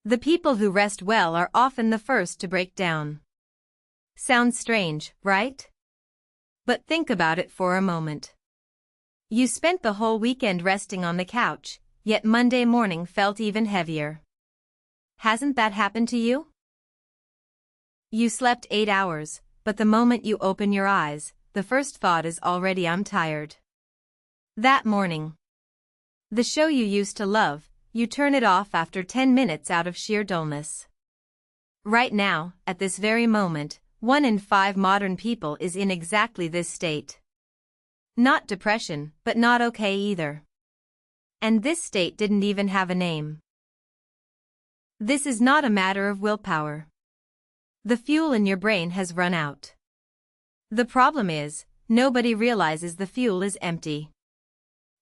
The people who rest well are often the first to break down. Sounds strange, right? But think about it for a moment. You spent the whole weekend resting on the couch, yet Monday morning felt even heavier. Hasn't that happened to you? You slept 8 hours, but the moment you open your eyes, the first thought is already "I'm tired." That morning. The show you used to love, you turn it off after 10 minutes out of sheer dullness. Right now, at this very moment, 1 in 5 modern people is in exactly this state. Not depression, but not okay either. And this state didn't even have a name. This is not a matter of willpower. The fuel in your brain has run out. The problem is, nobody realizes the fuel is empty.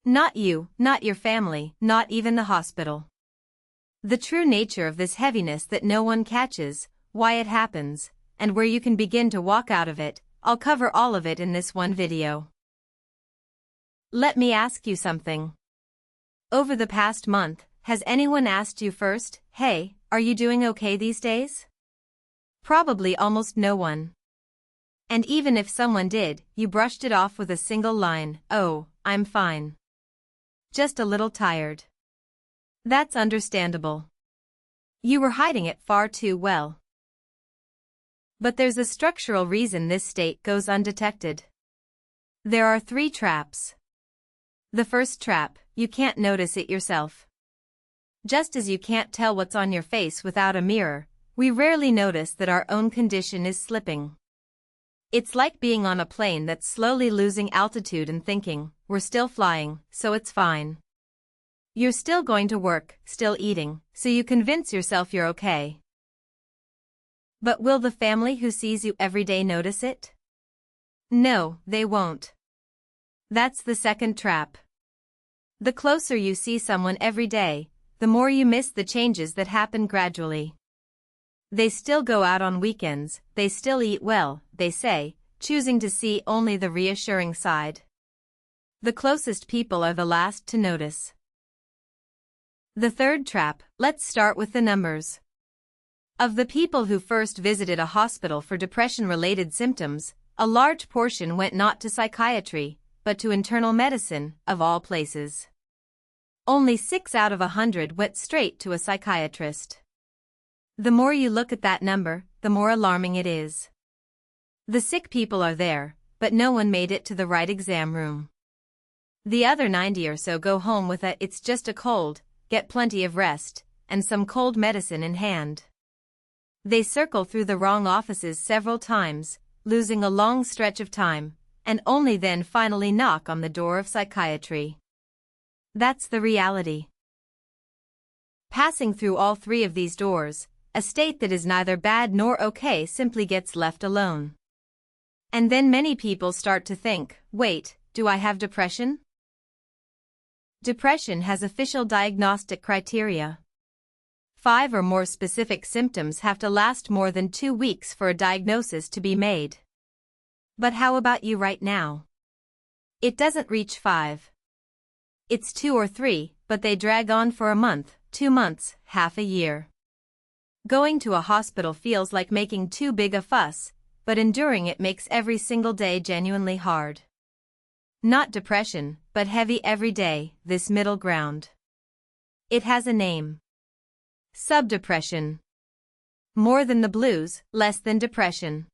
Not you, not your family, not even the hospital. The true nature of this heaviness that no one catches, why it happens, and where you can begin to walk out of it, I'll cover all of it in this one video. Let me ask you something. Over the past month, has anyone asked you first, "Hey, are you doing okay these days?" Probably almost no one. And even if someone did, you brushed it off with a single line, "Oh, I'm fine. Just a little tired." That's understandable. You were hiding it far too well. But there's a structural reason this state goes undetected. There are 3 traps. The first trap, you can't notice it yourself. Just as you can't tell what's on your face without a mirror, we rarely notice that our own condition is slipping. It's like being on a plane that's slowly losing altitude and thinking, "We're still flying, so it's fine." You're still going to work, still eating, so you convince yourself you're okay. But will the family who sees you every day notice it? No, they won't. That's the second trap. The closer you see someone every day, the more you miss the changes that happen gradually. They still go out on weekends, they still eat well, they say, choosing to see only the reassuring side. The closest people are the last to notice. The third trap, let's start with the numbers. Of the people who first visited a hospital for depression-related symptoms, a large portion went not to psychiatry, but to internal medicine, of all places. Only 6 out of 100 went straight to a psychiatrist. The more you look at that number, the more alarming it is. The sick people are there, but no one made it to the right exam room. The other 90 or so go home with a "it's just a cold, get plenty of rest," and some cold medicine in hand. They circle through the wrong offices several times, losing a long stretch of time, and only then finally knock on the door of psychiatry. That's the reality. Passing through all 3 of these doors, a state that is neither bad nor okay simply gets left alone. And then many people start to think, "Wait, do I have depression?" Depression has official diagnostic criteria. 5 or more specific symptoms have to last more than 2 weeks for a diagnosis to be made. But how about you right now? It doesn't reach 5. It's 2 or 3, but they drag on for a month, 2 months, half a year. Going to a hospital feels like making too big a fuss, but enduring it makes every single day genuinely hard. Not depression, but heavy every day, this middle ground. It has a name. Subdepression. More than the blues, less than depression.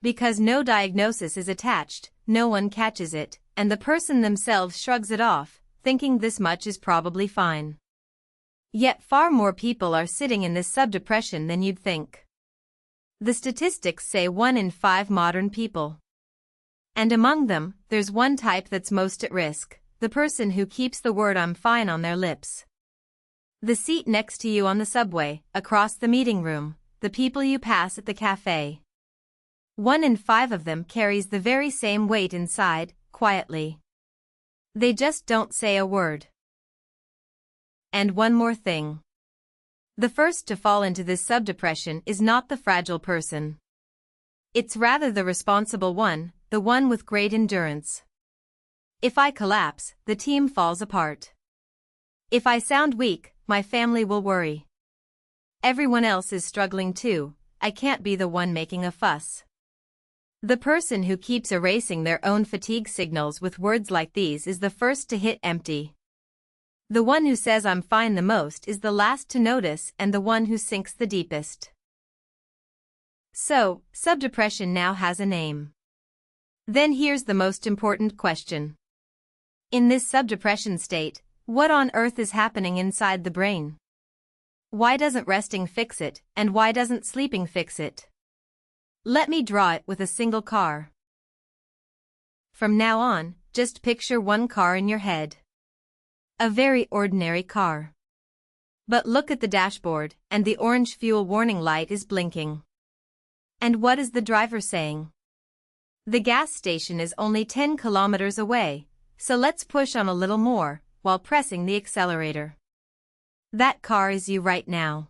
Because no diagnosis is attached, no one catches it, and the person themselves shrugs it off, thinking this much is probably fine. Yet far more people are sitting in this subdepression than you'd think. The statistics say 1 in 5 modern people. And among them, there's one type that's most at risk, the person who keeps the word "I'm fine" on their lips. The seat next to you on the subway, across the meeting room, the people you pass at the cafe. 1 in 5 of them carries the very same weight inside, quietly. They just don't say a word. And one more thing. The first to fall into this subdepression is not the fragile person. It's rather the responsible one, the one with great endurance. If I collapse, the team falls apart. If I sound weak, my family will worry. Everyone else is struggling too, I can't be the one making a fuss. The person who keeps erasing their own fatigue signals with words like these is the first to hit empty. The one who says I'm fine the most is the last to notice and the one who sinks the deepest. So, subdepression now has a name. Then here's the most important question. In this subdepression state, what on earth is happening inside the brain? Why doesn't resting fix it, and why doesn't sleeping fix it? Let me draw it with a single car. From now on, just picture one car in your head. A very ordinary car. But look at the dashboard, and the orange fuel warning light is blinking. And what is the driver saying? The gas station is only 10 kilometers away, so let's push on a little more, while pressing the accelerator. That car is you right now.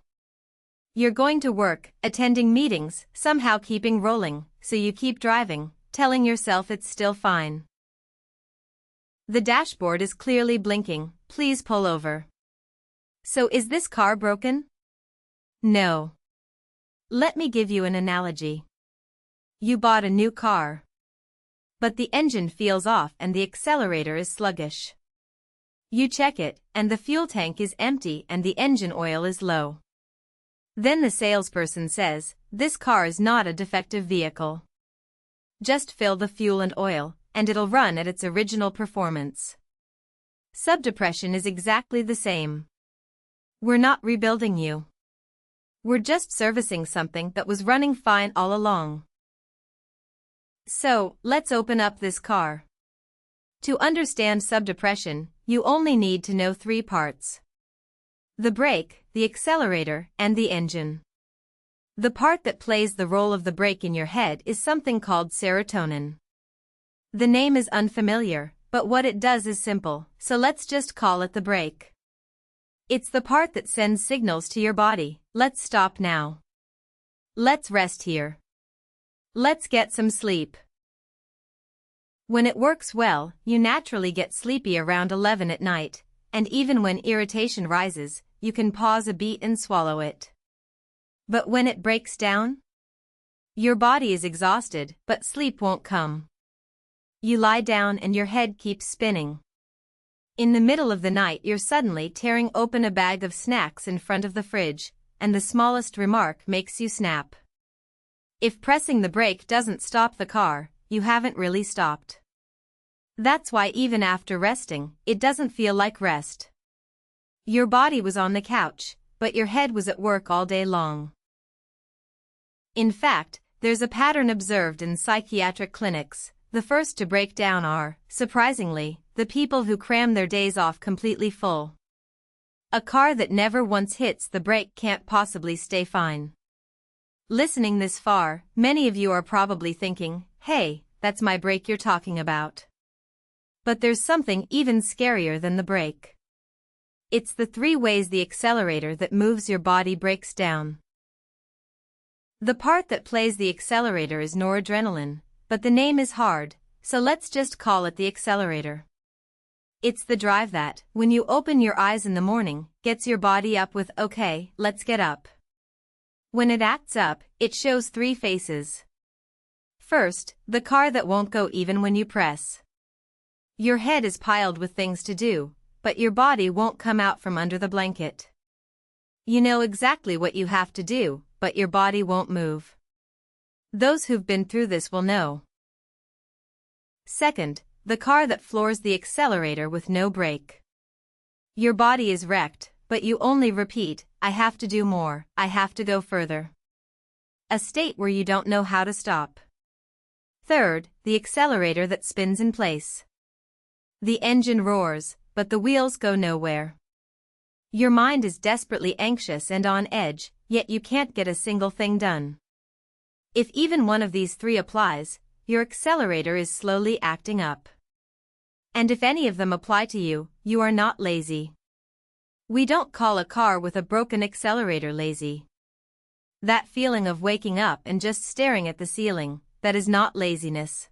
You're going to work, attending meetings, somehow keeping rolling, so you keep driving, telling yourself it's still fine. The dashboard is clearly blinking, please pull over. So is this car broken? No. Let me give you an analogy. You bought a new car. But the engine feels off and the accelerator is sluggish. You check it, and the fuel tank is empty and the engine oil is low. Then the salesperson says, this car is not a defective vehicle. Just fill the fuel and oil, and it'll run at its original performance. Subdepression is exactly the same. We're not rebuilding you. We're just servicing something that was running fine all along. So, let's open up this car. To understand subdepression, you only need to know 3 parts. The brake, the accelerator, and the engine. The part that plays the role of the brake in your head is something called serotonin. The name is unfamiliar, but what it does is simple, so let's just call it the brake. It's the part that sends signals to your body, let's stop now. Let's rest here. Let's get some sleep. When it works well, you naturally get sleepy around 11 at night, and even when irritation rises, you can pause a beat and swallow it. But when it breaks down? Your body is exhausted, but sleep won't come. You lie down and your head keeps spinning. In the middle of the night you're suddenly tearing open a bag of snacks in front of the fridge, and the smallest remark makes you snap. If pressing the brake doesn't stop the car, you haven't really stopped. That's why even after resting, it doesn't feel like rest. Your body was on the couch, but your head was at work all day long. In fact, there's a pattern observed in psychiatric clinics. The first to break down are, surprisingly, the people who cram their days off completely full. A car that never once hits the brake can't possibly stay fine. Listening this far, many of you are probably thinking, hey, that's my brake you're talking about. But there's something even scarier than the brake. It's the 3 ways the accelerator that moves your body breaks down. The part that plays the accelerator is noradrenaline, but the name is hard, so let's just call it the accelerator. It's the drive that, when you open your eyes in the morning, gets your body up with okay, let's get up. When it acts up, it shows 3 faces. First, the car that won't go even when you press. Your head is piled with things to do, but your body won't come out from under the blanket. You know exactly what you have to do, but your body won't move. Those who've been through this will know. Second, the car that floors the accelerator with no brake. Your body is wrecked, but you only repeat, I have to do more, I have to go further. A state where you don't know how to stop. Third, the accelerator that spins in place. The engine roars, but the wheels go nowhere. Your mind is desperately anxious and on edge, yet you can't get a single thing done. If even one of these 3 applies, your accelerator is slowly acting up. And if any of them apply to you, you are not lazy. We don't call a car with a broken accelerator lazy. That feeling of waking up and just staring at the ceiling, that is not laziness.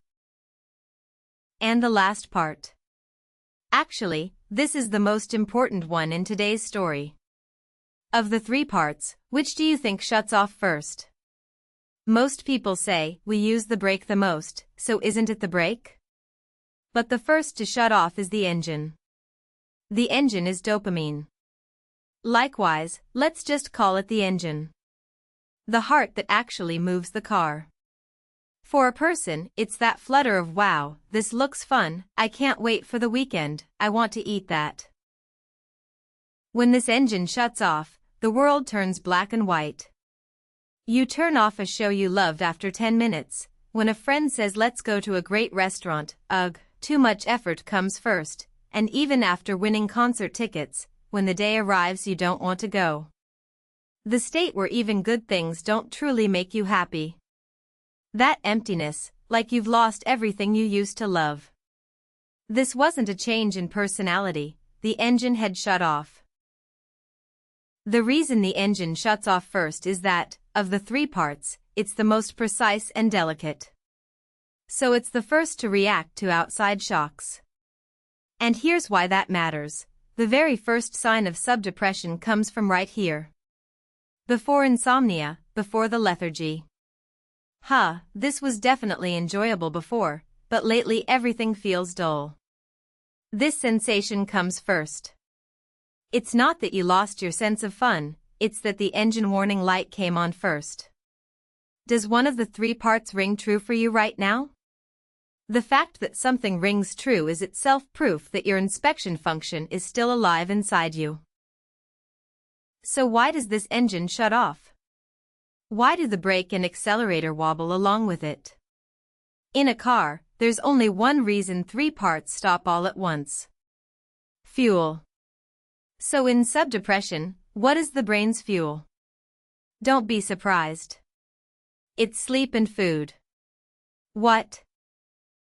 And the last part. Actually, this is the most important one in today's story. Of the three parts, which do you think shuts off first? Most people say we use the brake the most, so isn't it the brake? But the first to shut off is the engine. The engine is dopamine. Likewise, let's just call it the engine. The heart that actually moves the car. For a person, it's that flutter of wow, this looks fun, I can't wait for the weekend, I want to eat that. When this engine shuts off, the world turns black and white. You turn off a show you loved after 10 minutes, when a friend says let's go to a great restaurant, ugh, too much effort comes first, and even after winning concert tickets, when the day arrives you don't want to go. The state where even good things don't truly make you happy. That emptiness, like you've lost everything you used to love. This wasn't a change in personality, the engine had shut off. The reason the engine shuts off first is that, of the three parts, it's the most precise and delicate. So it's the first to react to outside shocks. And here's why that matters. The very first sign of subdepression comes from right here. Before insomnia, before the lethargy. This was definitely enjoyable before, but lately everything feels dull. This sensation comes first. It's not that you lost your sense of fun, it's that the engine warning light came on first. Does one of the three parts ring true for you right now? The fact that something rings true is itself proof that your inspection function is still alive inside you. So why does this engine shut off? Why do the brake and accelerator wobble along with it? In a car, there's only one reason three parts stop all at once. Fuel. So in subdepression, what is the brain's fuel? Don't be surprised. It's sleep and food. What?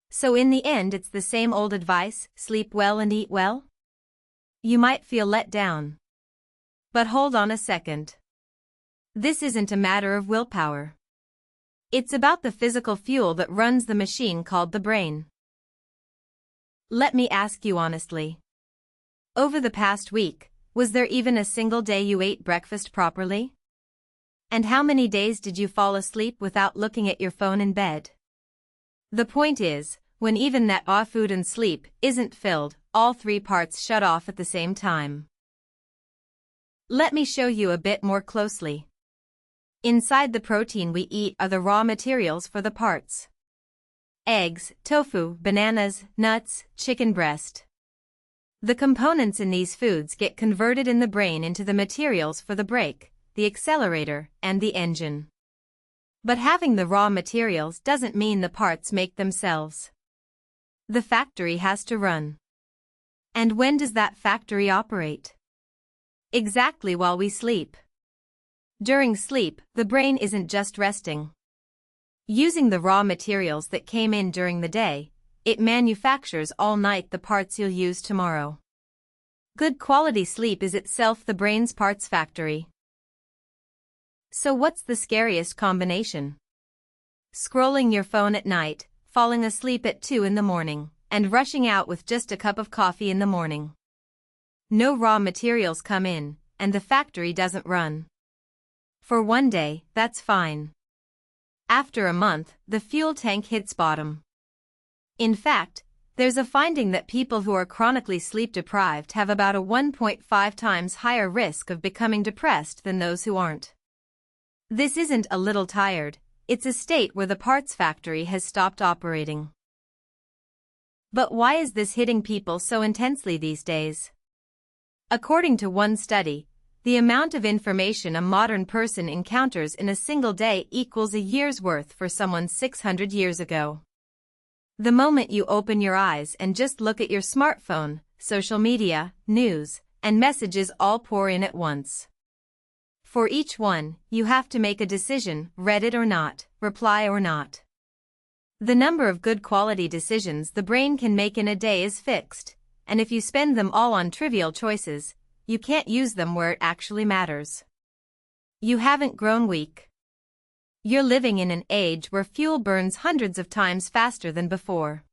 So in the end it's the same old advice, sleep well and eat well? You might feel let down. But hold on a second. This isn't a matter of willpower. It's about the physical fuel that runs the machine called the brain. Let me ask you honestly. Over the past week, was there even a single day you ate breakfast properly? And how many days did you fall asleep without looking at your phone in bed? The point is, when even that food and sleep isn't filled, all three parts shut off at the same time. Let me show you a bit more closely. Inside the protein we eat are the raw materials for the parts. Eggs, tofu, bananas, nuts, chicken breast. The components in these foods get converted in the brain into the materials for the brake, the accelerator, and the engine. But having the raw materials doesn't mean the parts make themselves. The factory has to run. And when does that factory operate? Exactly while we sleep. During sleep, the brain isn't just resting. Using the raw materials that came in during the day, it manufactures all night the parts you'll use tomorrow. Good quality sleep is itself the brain's parts factory. So what's the scariest combination? Scrolling your phone at night, falling asleep at 2 in the morning, and rushing out with just a cup of coffee in the morning. No raw materials come in, and the factory doesn't run. For one day, that's fine. After a month, the fuel tank hits bottom. In fact, there's a finding that people who are chronically sleep-deprived have about a 1.5 times higher risk of becoming depressed than those who aren't. This isn't a little tired, it's a state where the parts factory has stopped operating. But why is this hitting people so intensely these days? According to one study, the amount of information a modern person encounters in a single day equals a year's worth for someone 600 years ago. The moment you open your eyes and just look at your smartphone, social media, news, and messages all pour in at once. For each one, you have to make a decision, read it or not, reply or not. The number of good quality decisions the brain can make in a day is fixed, and if you spend them all on trivial choices, you can't use them where it actually matters. You haven't grown weak. You're living in an age where fuel burns hundreds of times faster than before.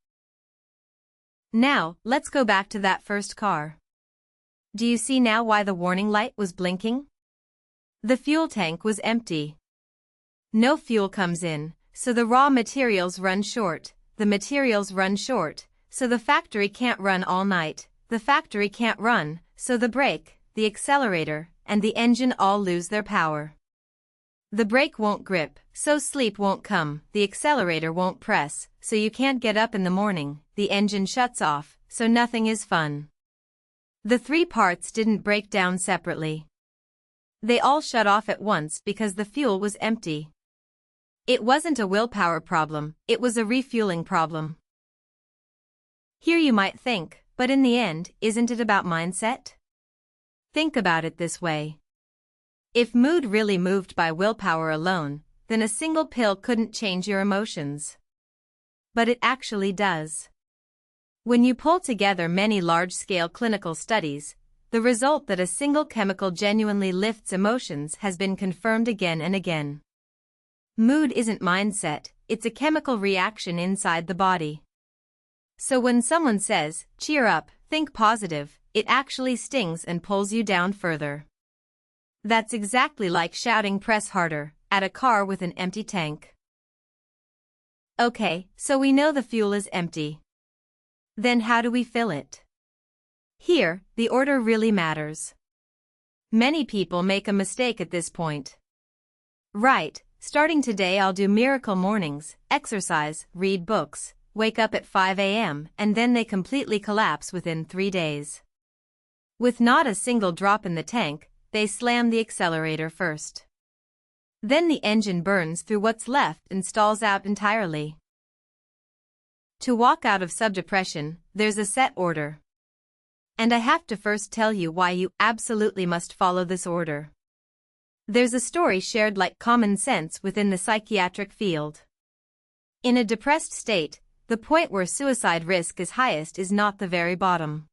Now, let's go back to that first car. Do you see now why the warning light was blinking? The fuel tank was empty. No fuel comes in, so the raw materials run short. The materials run short, so the factory can't run all night. The factory can't run, so the brake, the accelerator, and the engine all lose their power. The brake won't grip, so sleep won't come. The accelerator won't press, so you can't get up in the morning. The engine shuts off, so nothing is fun. The three parts didn't break down separately. They all shut off at once because the fuel was empty. It wasn't a willpower problem, it was a refueling problem. Here you might think, but in the end, isn't it about mindset? Think about it this way. If mood really moved by willpower alone, then a single pill couldn't change your emotions. But it actually does. When you pull together many large-scale clinical studies, the result that a single chemical genuinely lifts emotions has been confirmed again and again. Mood isn't mindset, it's a chemical reaction inside the body. So when someone says, cheer up, think positive, it actually stings and pulls you down further. That's exactly like shouting press harder at a car with an empty tank. Okay, so we know the fuel is empty. Then how do we fill it? Here, the order really matters. Many people make a mistake at this point. Right, starting today I'll do miracle mornings, exercise, read books, wake up at 5 a.m., and then they completely collapse within 3 days. With not a single drop in the tank, they slam the accelerator first. Then the engine burns through what's left and stalls out entirely. To walk out of subdepression, there's a set order. And I have to first tell you why you absolutely must follow this order. There's a story shared like common sense within the psychiatric field. In a depressed state, the point where suicide risk is highest is not the very bottom.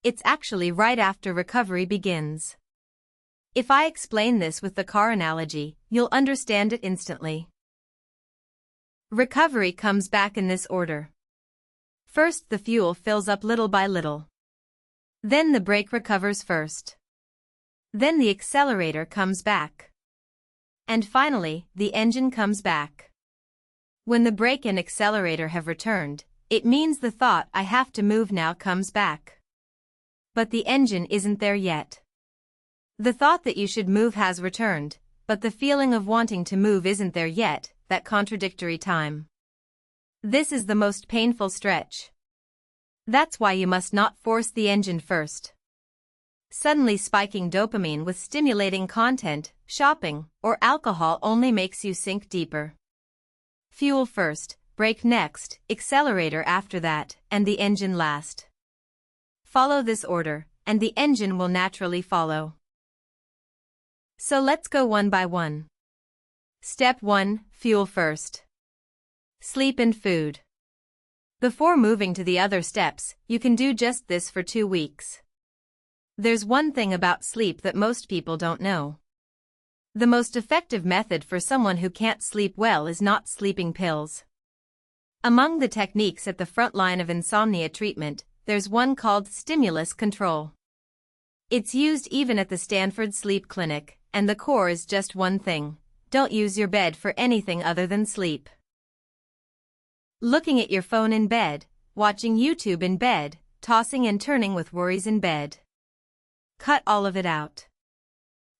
It's actually right after recovery begins. If I explain this with the car analogy, you'll understand it instantly. Recovery comes back in this order. First, the fuel fills up little by little. Then the brake recovers first. Then the accelerator comes back. And finally, the engine comes back. When the brake and accelerator have returned, it means the thought I have to move now comes back. But the engine isn't there yet. The thought that you should move has returned, but the feeling of wanting to move isn't there yet, that contradictory time. This is the most painful stretch. That's why you must not force the engine first. Suddenly spiking dopamine with stimulating content, shopping, or alcohol only makes you sink deeper. Fuel first, brake next, accelerator after that, and the engine last. Follow this order, and the engine will naturally follow. So let's go one by one. Step 1, fuel first. Sleep and food. Before moving to the other steps, you can do just this for 2 weeks. There's one thing about sleep that most people don't know. The most effective method for someone who can't sleep well is not sleeping pills. Among the techniques at the front line of insomnia treatment, there's one called stimulus control. It's used even at the Stanford Sleep Clinic, and the core is just one thing: don't use your bed for anything other than sleep. Looking at your phone in bed, watching YouTube in bed, tossing and turning with worries in bed. Cut all of it out.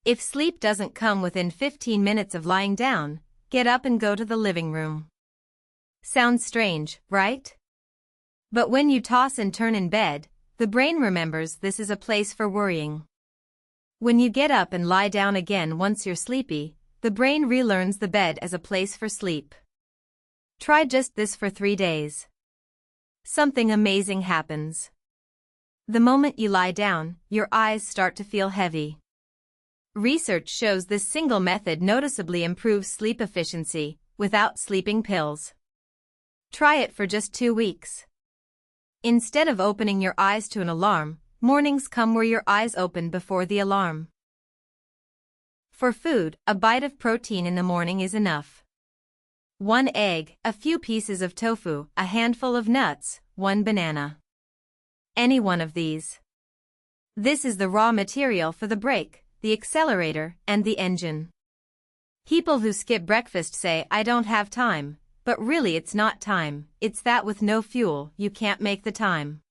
If sleep doesn't come within 15 minutes of lying down, get up and go to the living room. Sounds strange, right? But when you toss and turn in bed, the brain remembers this is a place for worrying. When you get up and lie down again once you're sleepy, the brain relearns the bed as a place for sleep. Try just this for 3 days. Something amazing happens. The moment you lie down, your eyes start to feel heavy. Research shows this single method noticeably improves sleep efficiency, without sleeping pills. Try it for just 2 weeks. Instead of opening your eyes to an alarm, mornings come where your eyes open before the alarm. For food, a bite of protein in the morning is enough. 1 egg, a few pieces of tofu, a handful of nuts, 1 banana. Any one of these. This is the raw material for the brake, the accelerator, and the engine. People who skip breakfast say, "I don't have time," but really it's not time, it's that with no fuel, you can't make the time.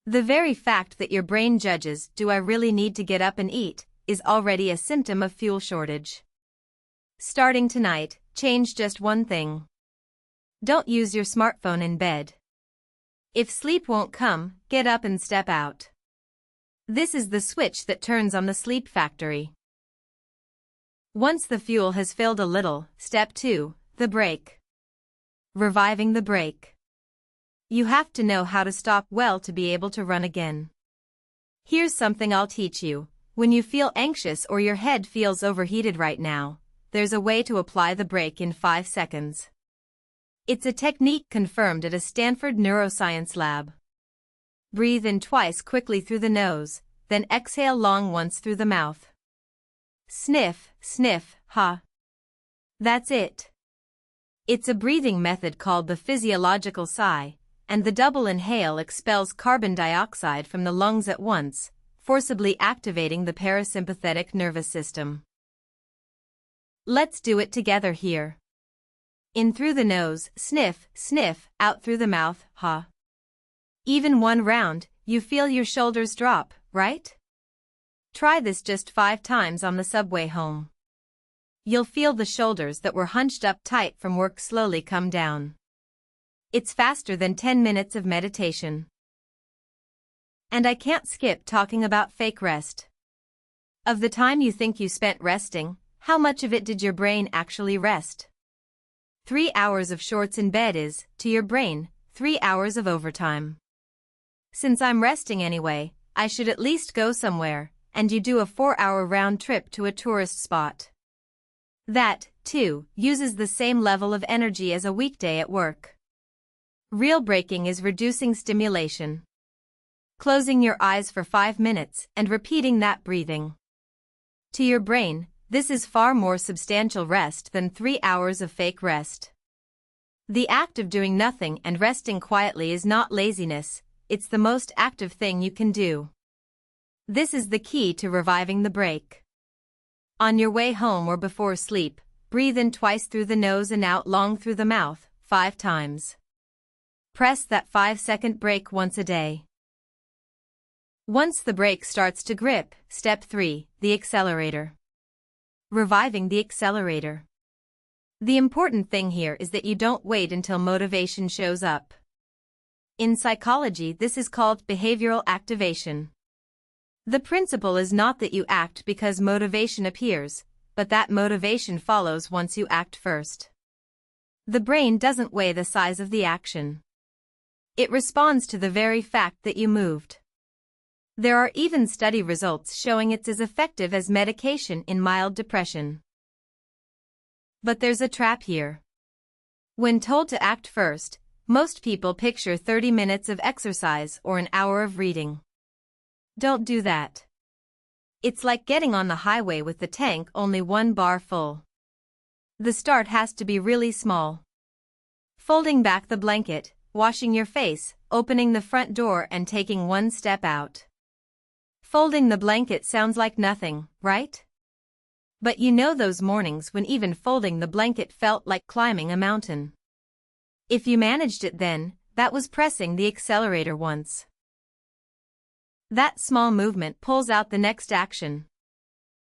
The very fact that your brain judges, "Do I really need to get up and eat?" is already a symptom of fuel shortage. Starting tonight, change just one thing. Don't use your smartphone in bed. If sleep won't come, get up and step out. This is the switch that turns on the sleep factory. Once the fuel has filled a little, step 2, the brake. Reviving the brake. You have to know how to stop well to be able to run again. Here's something I'll teach you. When you feel anxious or your head feels overheated right now, there's a way to apply the brake in 5 seconds. It's a technique confirmed at a Stanford neuroscience lab. Breathe in twice quickly through the nose, then exhale long once through the mouth. Sniff, sniff, ha. That's it. It's a breathing method called the physiological sigh, and the double inhale expels carbon dioxide from the lungs at once, forcibly activating the parasympathetic nervous system. Let's do it together here. In through the nose, sniff, sniff, out through the mouth, ha. Even one round, you feel your shoulders drop, right? Try this just 5 times on the subway home. You'll feel the shoulders that were hunched up tight from work slowly come down. It's faster than 10 minutes of meditation. And I can't skip talking about fake rest. Of the time you think you spent resting, how much of it did your brain actually rest? 3 hours of shorts in bed is, to your brain, 3 hours of overtime. Since I'm resting anyway, I should at least go somewhere, and you do a 4-hour round trip to a tourist spot. That, too, uses the same level of energy as a weekday at work. Real breaking is reducing stimulation. Closing your eyes for 5 minutes and repeating that breathing. To your brain, this is far more substantial rest than 3 hours of fake rest. The act of doing nothing and resting quietly is not laziness, it's the most active thing you can do. This is the key to reviving the brake. On your way home or before sleep, breathe in twice through the nose and out long through the mouth, 5 times. Press that 5-second brake once a day. Once the brake starts to grip, step 3, the accelerator. Reviving the accelerator. The important thing here is that you don't wait until motivation shows up. In psychology, this is called behavioral activation. The principle is not that you act because motivation appears, but that motivation follows once you act first. The brain doesn't weigh the size of the action. It responds to the very fact that you moved. There are even study results showing it's as effective as medication in mild depression. But there's a trap here. When told to act first, most people picture 30 minutes of exercise or an hour of reading. Don't do that. It's like getting on the highway with the tank only 1 bar full. The start has to be really small. Folding back the blanket, washing your face, opening the front door and taking 1 step out. Folding the blanket sounds like nothing, right? But you know those mornings when even folding the blanket felt like climbing a mountain. If you managed it then, that was pressing the accelerator once. That small movement pulls out the next action.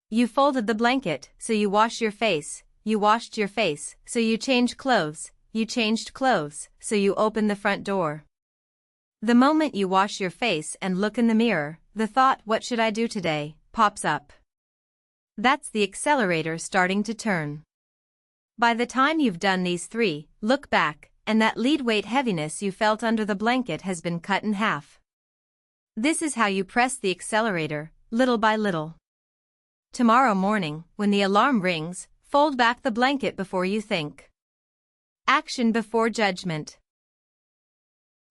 You folded the blanket, so you wash your face, you washed your face, so you change clothes, you changed clothes, so you open the front door. The moment you wash your face and look in the mirror, the thought, "What should I do today?" pops up. That's the accelerator starting to turn. By the time you've done these 3, look back, and that lead weight heaviness you felt under the blanket has been cut in half. This is how you press the accelerator, little by little. Tomorrow morning, when the alarm rings, fold back the blanket before you think. Action before judgment.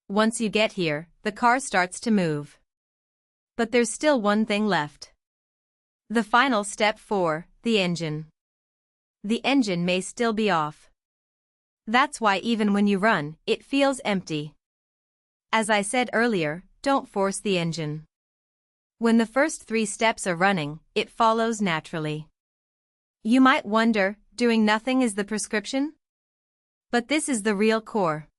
Once you get here, the car starts to move. But there's still one thing left. The final step 4, the engine. The engine may still be off. That's why even when you run, it feels empty. As I said earlier, don't force the engine. When the first 3 steps are running, it follows naturally. You might wonder, doing nothing is the prescription? But this is the real core.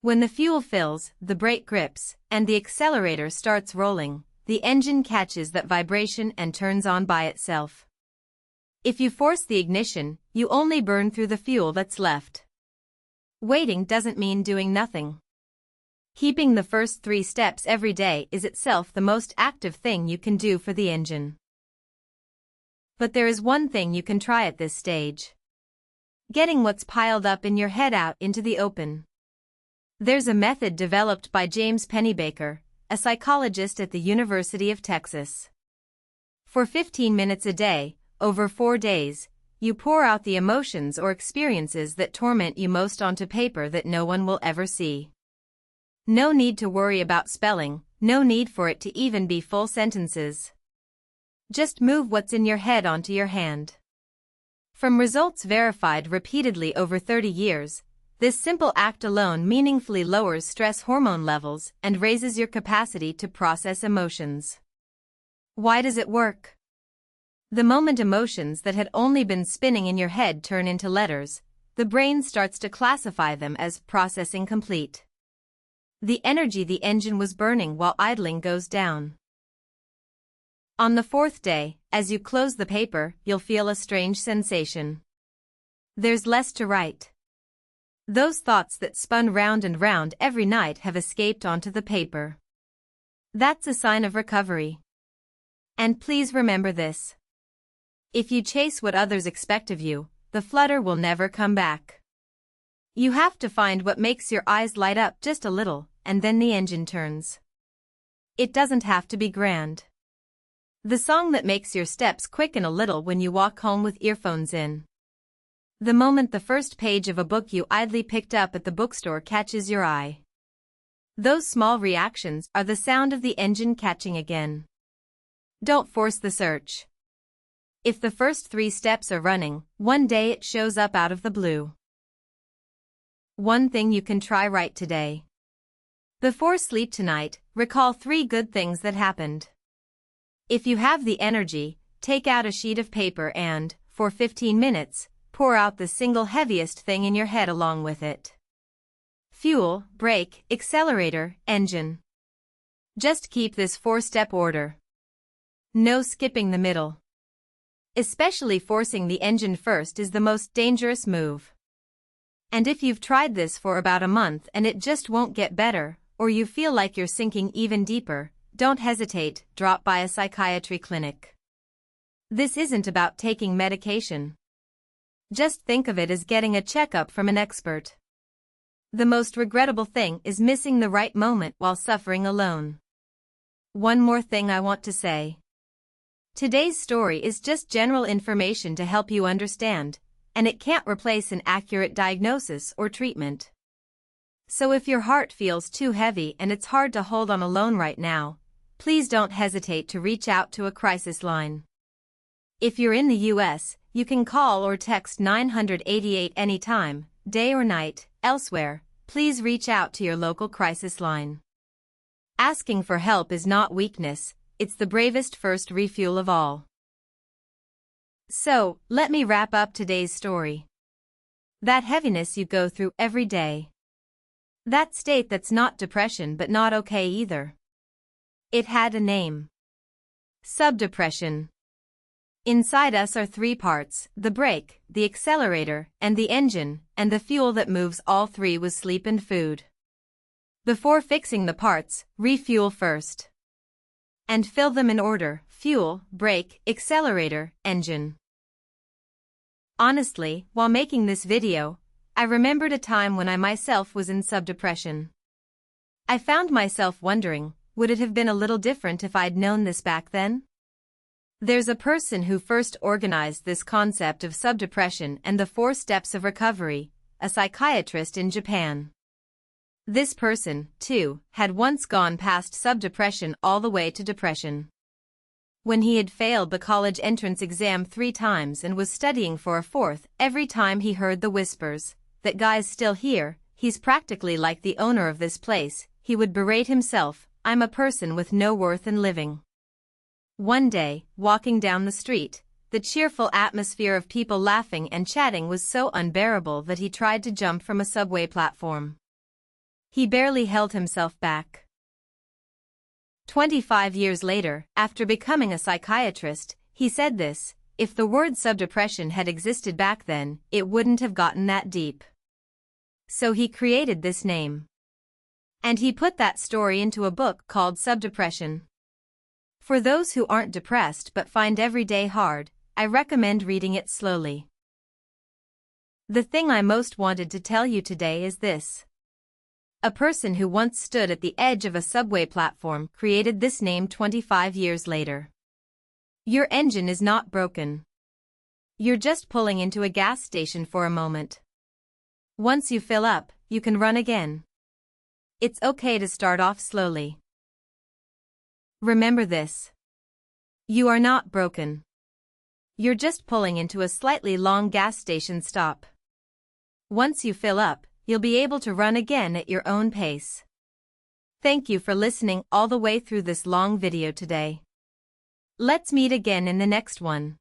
When the fuel fills, the brake grips, and the accelerator starts rolling, the engine catches that vibration and turns on by itself. If you force the ignition, you only burn through the fuel that's left. Waiting doesn't mean doing nothing. Keeping the first 3 steps every day is itself the most active thing you can do for the engine. But there is one thing you can try at this stage. Getting what's piled up in your head out into the open. There's a method developed by James Pennebaker, a psychologist at the University of Texas. For 15 minutes a day, over 4 days, you pour out the emotions or experiences that torment you most onto paper that no one will ever see. No need to worry about spelling, no need for it to even be full sentences. Just move what's in your head onto your hand. From results verified repeatedly over 30 years, this simple act alone meaningfully lowers stress hormone levels and raises your capacity to process emotions. Why does it work? The moment emotions that had only been spinning in your head turn into letters, the brain starts to classify them as processing complete. The energy the engine was burning while idling goes down. On the 4th day, as you close the paper, you'll feel a strange sensation. There's less to write. Those thoughts that spun round and round every night have escaped onto the paper. That's a sign of recovery. And please remember this. If you chase what others expect of you, the flutter will never come back. You have to find what makes your eyes light up just a little, and then the engine turns. It doesn't have to be grand. The song that makes your steps quicken a little when you walk home with earphones in. The moment the first page of a book you idly picked up at the bookstore catches your eye. Those small reactions are the sound of the engine catching again. Don't force the search. If the first 3 steps are running, one day it shows up out of the blue. One thing you can try right today. Before sleep tonight, recall 3 good things that happened. If you have the energy, take out a sheet of paper and, for 15 minutes, pour out the single heaviest thing in your head along with it. Fuel, brake, accelerator, engine. Just keep this 4-step order. No skipping the middle. Especially forcing the engine first is the most dangerous move. And if you've tried this for about a month and it just won't get better, or you feel like you're sinking even deeper, don't hesitate, drop by a psychiatry clinic. This isn't about taking medication. Just think of it as getting a checkup from an expert. The most regrettable thing is missing the right moment while suffering alone. One more thing I want to say. Today's story is just general information to help you understand, and it can't replace an accurate diagnosis or treatment. So if your heart feels too heavy and it's hard to hold on alone right now, please don't hesitate to reach out to a crisis line. If you're in the US, you can call or text 988 anytime, day or night. Elsewhere, please reach out to your local crisis line. Asking for help is not weakness, it's the bravest first refuel of all. So, let me wrap up today's story. That heaviness you go through every day. That state that's not depression but not okay either. It had a name. Subdepression. Inside us are 3 parts, the brake, the accelerator, and the engine, and the fuel that moves all 3 was sleep and food. Before fixing the parts, refuel first. And fill them in order: fuel, brake, accelerator, engine. Honestly, while making this video, I remembered a time when I myself was in subdepression. I found myself wondering, would it have been a little different if I'd known this back then? There's a person who first organized this concept of subdepression and the 4 steps of recovery, a psychiatrist in Japan. This person, too, had once gone past subdepression all the way to depression. When he had failed the college entrance exam 3 times and was studying for a 4th, every time he heard the whispers, "That guy's still here, he's practically like the owner of this place," he would berate himself, "I'm a person with no worth in living. One day, walking down the street, the cheerful atmosphere of people laughing and chatting was so unbearable that he tried to jump from a subway platform. He barely held himself back. 25 years later, after becoming a psychiatrist, he said this: "If the word subdepression had existed back then, it wouldn't have gotten that deep." So he created this name. And he put that story into a book called Subdepression. For those who aren't depressed but find every day hard, I recommend reading it slowly. The thing I most wanted to tell you today is this. A person who once stood at the edge of a subway platform created this name 25 years later. Your engine is not broken. You're just pulling into a gas station for a moment. Once you fill up, you can run again. It's okay to start off slowly. Remember this. You are not broken. You're just pulling into a slightly long gas station stop. Once you fill up, you'll be able to run again at your own pace. Thank you for listening all the way through this long video today. Let's meet again in the next one.